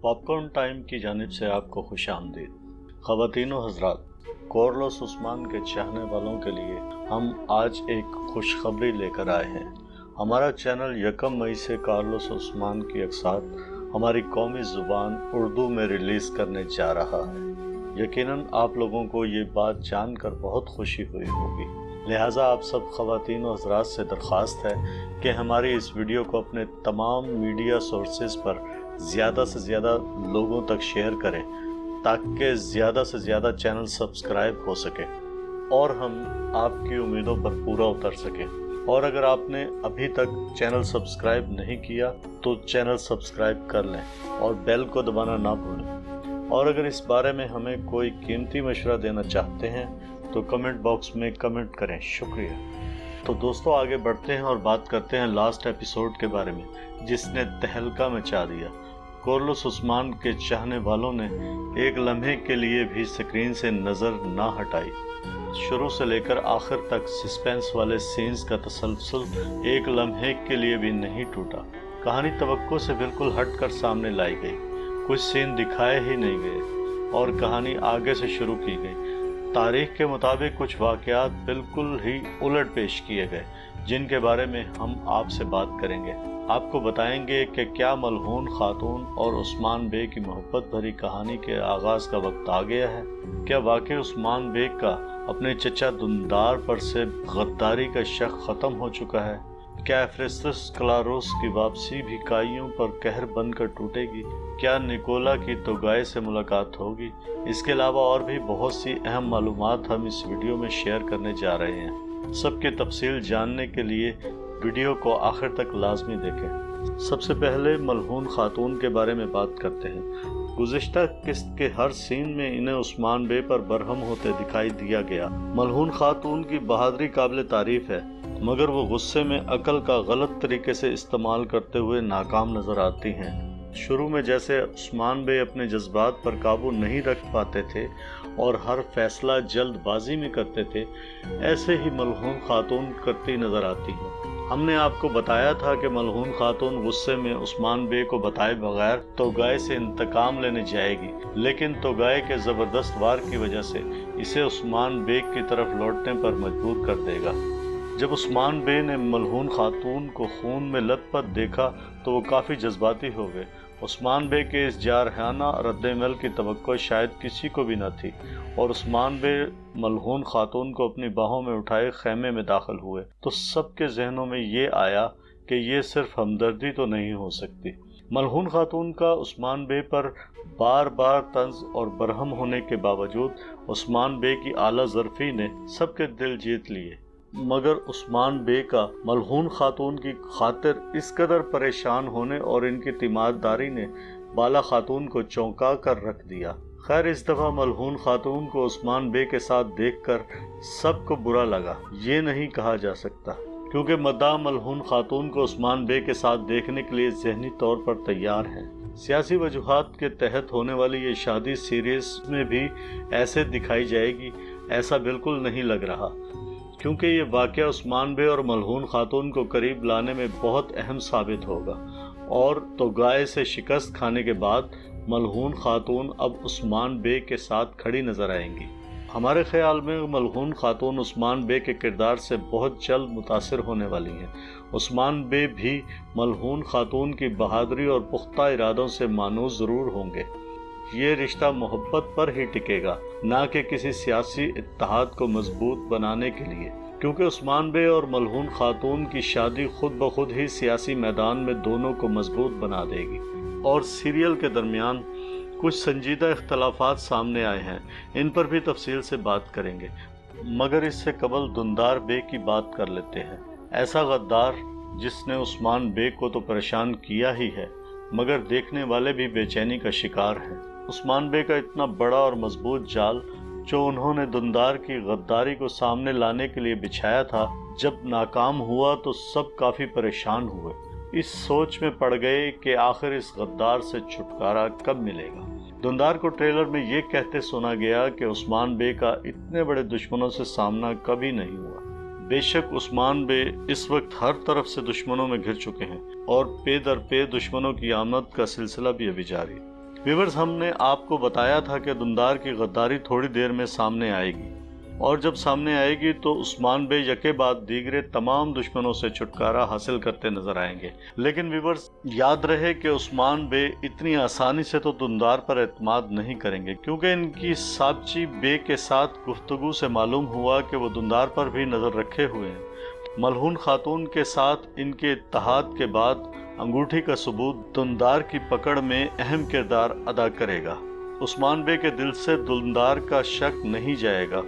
Popcorn time की जानिब से आपको खुश आमदीद। ख़वातीन व हज़रात, कार्लोस उस्मान के चाहने वालों के लिए हम आज एक खुशखबरी लेकर आए हैं। हमारा चैनल 1 मई से कार्लोस उस्मान की अक्सात हमारी कौमी ज़ुबान उर्दू में रिलीज़ करने जा रहा है। यकीनन आप लोगों को ये बात जानकर बहुत खुशी हुई होगी। लिहाजा आप सब ख़वातीन व हज़रात से दरख्वास्त है कि हमारी इस वीडियो को अपने तमाम मीडिया सोर्सेज़ पर ज़्यादा से ज़्यादा लोगों तक शेयर करें ताकि ज़्यादा से ज़्यादा चैनल सब्सक्राइब हो सके और हम आपकी उम्मीदों पर पूरा उतर सकें। और अगर आपने अभी तक चैनल सब्सक्राइब नहीं किया तो चैनल सब्सक्राइब कर लें और बेल को दबाना ना भूलें। और अगर इस बारे में हमें कोई कीमती मशवरा देना चाहते हैं तो कमेंट बॉक्स में कमेंट करें। शुक्रिया। तो दोस्तों, आगे बढ़ते हैं और बात करते हैं लास्ट एपिसोड के बारे में जिसने तहलका मचा दिया। कार्लोस उस्मान के चाहने वालों ने एक लम्हे के लिए भी स्क्रीन से नज़र ना हटाई। शुरू से लेकर आखिर तक सस्पेंस वाले सीन्स का तसलसल एक लम्हे के लिए भी नहीं टूटा। कहानी तवक्को से बिल्कुल हटकर सामने लाई गई, कुछ सीन दिखाए ही नहीं गए और कहानी आगे से शुरू की गई। तारीख के मुताबिक कुछ वाक़यात बिल्कुल ही उलट पेश किए गए जिनके बारे में हम आपसे बात करेंगे। आपको बताएंगे कि क्या मलहून खातून और उस्मान बे की मोहब्बत भरी कहानी के आगाज़ का वक्त आ गया है। क्या वाकई उस्मान बे का अपने चचा दुंदार पर से गद्दारी का शक ख़त्म हो चुका है? क्या एफरेस्टस क्लारोस की वापसी भी काइयों पर कहर बनकर टूटेगी? क्या निकोला की तोगाए से मुलाकात होगी? इसके अलावा और भी बहुत सी अहम मालूमात हम इस वीडियो में शेयर करने जा रहे हैं। सबके तफसील जानने के लिए वीडियो को आखिर तक लाजमी देखें। सबसे पहले मलहून खातून के बारे में बात करते हैं। गुज़िश्ता किस्त के हर सीन में इन्हें उस्मान बे पर बरहम होते दिखाई दिया गया। मलहून खातून की बहादुरी काबिल तारीफ़ है, मगर वो गुस्से में अकल का गलत तरीके से इस्तेमाल करते हुए नाकाम नज़र आती हैं। शुरू में जैसे उस्मान बे अपने जज्बात पर काबू नहीं रख पाते थे और हर फैसला जल्दबाजी में करते थे, ऐसे ही मलहून खातून करती नज़र आती हैं। हमने आपको बताया था कि मलहून खातून गुस्से में उस्मान बे को बताए बगैर तोगाए से इंतकाम लेने जाएगी, लेकिन तोगाए के ज़बरदस्त वार की वजह से इसे उस्मान बे की तरफ लौटने पर मजबूर कर देगा। जब उस्मान बे ने मलहून खातून को खून में लथपथ देखा तो वो काफ़ी जज्बाती हो गए। उस्मान बे के इस जारहाना रद्द-ए-अमल की तवक्को शायद किसी को भी न थी और उस्मान बे मलहून खातून को अपनी बाहों में उठाए खैमे में दाखिल हुए तो सबके जहनों में ये आया कि ये सिर्फ हमदर्दी तो नहीं हो सकती। मलहून खातून का उस्मान बे पर बार बार तंज और बरहम होने के बावजूद उस्मान बे की आला ज़र्फ़ी ने सबके दिल जीत लिए, मगर उस्मान बे का मलहून खातून की खातिर इस कदर परेशान होने और इनकी तीमारदारी ने बाला खातून को चौंका कर रख दिया। खैर, इस दफ़ा मलहून खातून को उस्मान बे के साथ देखकर सबको बुरा लगा, ये नहीं कहा जा सकता, क्योंकि मद्दा मलहून खातून को उस्मान बे के साथ देखने के लिए ज़हनी तौर पर तैयार हैं। सियासी वजूहात के तहत होने वाली ये शादी सीरीज़ में भी ऐसे दिखाई जाएगी ऐसा बिल्कुल नहीं लग रहा, क्योंकि ये वाक़या उस्मान बे और मलहून खातून को करीब लाने में बहुत अहम साबित होगा और तोगाए से शिकस्त खाने के बाद मलहून खातून अब उस्मान बे के साथ खड़ी नज़र आएंगी। हमारे ख्याल में मलहून खातून उस्मान बे के किरदार से बहुत जल्द मुतासिर होने वाली हैं। उस्मान बे भी मलहून खातून की बहादुरी और पुख्ता इरादों से मानूस ज़रूर होंगे। ये रिश्ता मोहब्बत पर ही टिकेगा, ना कि किसी सियासी इत्तेहाद को मजबूत बनाने के लिए, क्योंकि उस्मान बे और मलहून खातून की शादी खुद ब खुद ही सियासी मैदान में दोनों को मजबूत बना देगी। और सीरियल के दरमियान कुछ संजीदा इख्तलाफात सामने आए हैं, इन पर भी तफसील से बात करेंगे, मगर इससे कबल दुंदार बे की बात कर लेते हैं। ऐसा गद्दार जिसने उस्मान बे को तो परेशान किया ही है, मगर देखने वाले भी बेचैनी का शिकार हैं। उस्मान बे का इतना बड़ा और मजबूत जाल जो उन्होंने दुंदार की गद्दारी को सामने लाने के लिए बिछाया था, जब नाकाम हुआ तो सब काफ़ी परेशान हुए। इस सोच में पड़ गए कि आखिर इस गद्दार से छुटकारा कब मिलेगा। दुंदार को ट्रेलर में ये कहते सुना गया कि उस्मान बे का इतने बड़े दुश्मनों से सामना कभी नहीं हुआ। बेशक उस्मान बे इस वक्त हर तरफ से दुश्मनों में घिर चुके हैं और पे दर पे दुश्मनों की आमद का सिलसिला भी अभी जारी। व्यूअर्स, हमने आपको बताया था कि दुंदार की गद्दारी थोड़ी देर में सामने आएगी और जब सामने आएगी तो उस्मान बे यके बाद दीगरे तमाम दुश्मनों से छुटकारा हासिल करते नजर आएंगे। लेकिन व्यूअर्स, याद रहे कि उस्मान बे इतनी आसानी से तो दुंदार पर एतमाद नहीं करेंगे, क्योंकि इनकी साबची बे के साथ गुफ्तगू से मालूम हुआ कि वो दुंदार पर भी नज़र रखे हुए हैं। मलहून खातून के साथ इनके इत्तेहाद के बाद अंगूठी का सबूत दुंदार की पकड़ में अहम किरदार अदा करेगा। उस्मान बे के दिल से दुंदार का शक नहीं जाएगा।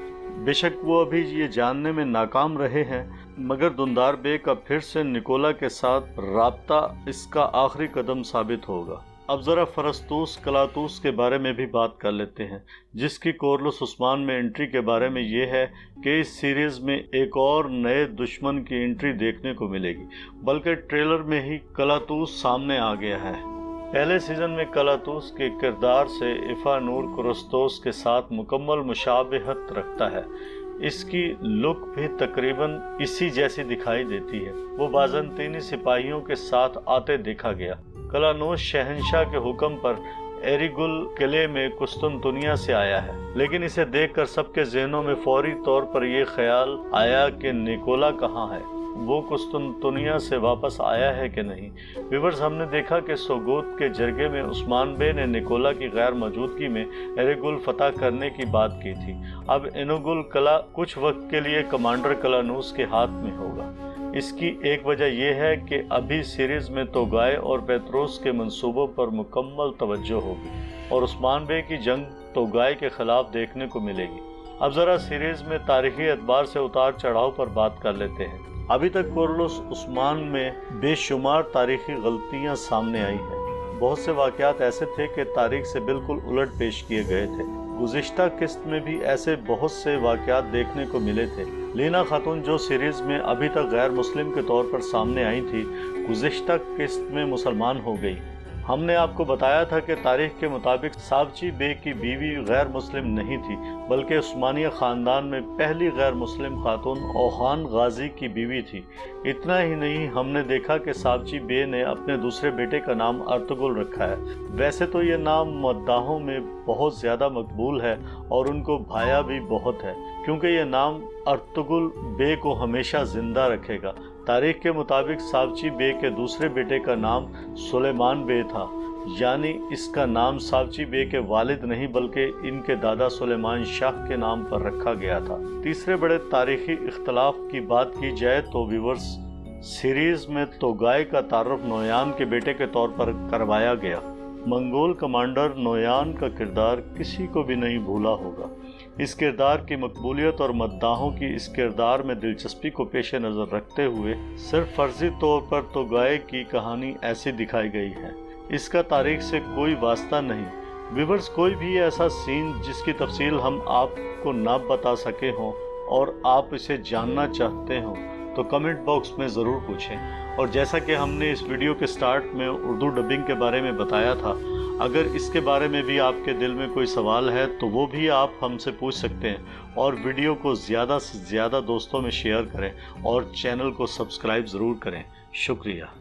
बेशक वो अभी ये जानने में नाकाम रहे हैं, मगर दुंदार बे का फिर से निकोला के साथ राब्ता इसका आखिरी कदम साबित होगा। अब ज़रा फरस्तूस कलातूस के बारे में भी बात कर लेते हैं, जिसकी कोरलुस उस्मान में एंट्री के बारे में ये है कि इस सीरीज़ में एक और नए दुश्मन की एंट्री देखने को मिलेगी, बल्कि ट्रेलर में ही कलातूस सामने आ गया है। पहले सीज़न में कलातूस के किरदार से इफ़ा नूर कुरस्तोस के साथ मुकम्मल मुशाबहत रखता है। इसकी लुक भी तकरीबन इसी जैसी दिखाई देती है। वो बाज़ंतीनी सिपाहियों के साथ आते देखा गया। कलानूस शहंशाह के हुक्म पर एरिगुल किले में कुस्तुनतुनिया से आया है, लेकिन इसे देखकर सबके जहनों में फौरी तौर पर यह ख्याल आया कि निकोला कहाँ है, वो कुस्तुनतुनिया से वापस आया है कि नहीं। व्यूअर्स, हमने देखा कि सोगोत के जरगे में उस्मान बे ने निकोला की गैर मौजूदगी में एरिगुल फतह करने की बात की थी। अब एनुगुल कला कुछ वक्त के लिए कमांडर कलानूस के हाथ में होगा। इसकी एक वजह यह है कि अभी सीरीज में तोगाय और पेत्रोस के मंसूबों पर मुकम्मल तवज्जो होगी और उस्मान बे की जंग तोगाय के खिलाफ देखने को मिलेगी। अब ज़रा सीरीज में तारीखी एतबार से उतार चढ़ाव पर बात कर लेते हैं। अभी तक कोरलुस उस्मान में बेशुमार तारीखी गलतियां सामने आई हैं। बहुत से वाक़यात ऐसे थे कि तारीख से बिल्कुल उलट पेश किए गए थे। गुज़िश्ता किस्त में भी ऐसे बहुत से वाक़यात देखने को मिले थे। लीना खातून, जो सीरीज़ में अभी तक गैर मुस्लिम के तौर पर सामने आई थी, गुज़िश्ता किस्त में मुसलमान हो गई। हमने आपको बताया था कि तारीख के मुताबिक साबची बे की बीवी गैर मुस्लिम नहीं थी, बल्कि उस्मानिया ख़ानदान में पहली गैर मुस्लिम खातून ओखान गाजी की बीवी थी। इतना ही नहीं, हमने देखा कि साबची बे ने अपने दूसरे बेटे का नाम अर्तुगुल रखा है। वैसे तो ये नाम मद्दाहों में बहुत ज़्यादा मकबूल है और उनको भाया भी बहुत है, क्योंकि ये नाम अर्तुगुल बे को हमेशा ज़िंदा रखेगा। तारीख के मुताबिक साबची बे के दूसरे बेटे का नाम सुलेमान बे था, यानी इसका नाम साबची बे के वालिद नहीं बल्कि इनके दादा सुलेमान शाह के नाम पर रखा गया था। तीसरे बड़े तारीखी इख्तलाफ की बात की जाए तो व्यूअर्स, सीरीज में तोगाय का तारुफ नोयान के बेटे के तौर पर करवाया गया। मंगोल कमांडर नोयान का किरदार किसी को भी नहीं भूला होगा। इस किरदार की मकबूलियत और मद्दाहों की इस किरदार में दिलचस्पी को पेश नज़र रखते हुए सिर्फ फर्जी तौर पर तोगाय की कहानी ऐसी दिखाई गई है। इसका तारीख से कोई वास्ता नहीं। व्यूअर्स, कोई भी ऐसा सीन जिसकी तफसील हम आपको ना बता सके हों और आप इसे जानना चाहते हों तो कमेंट बॉक्स में ज़रूर पूछें। और जैसा कि हमने इस वीडियो के स्टार्ट में उर्दू डबिंग के बारे में बताया था, अगर इसके बारे में भी आपके दिल में कोई सवाल है तो वो भी आप हमसे पूछ सकते हैं। और वीडियो को ज़्यादा से ज़्यादा दोस्तों में शेयर करें और चैनल को सब्सक्राइब ज़रूर करें। शुक्रिया।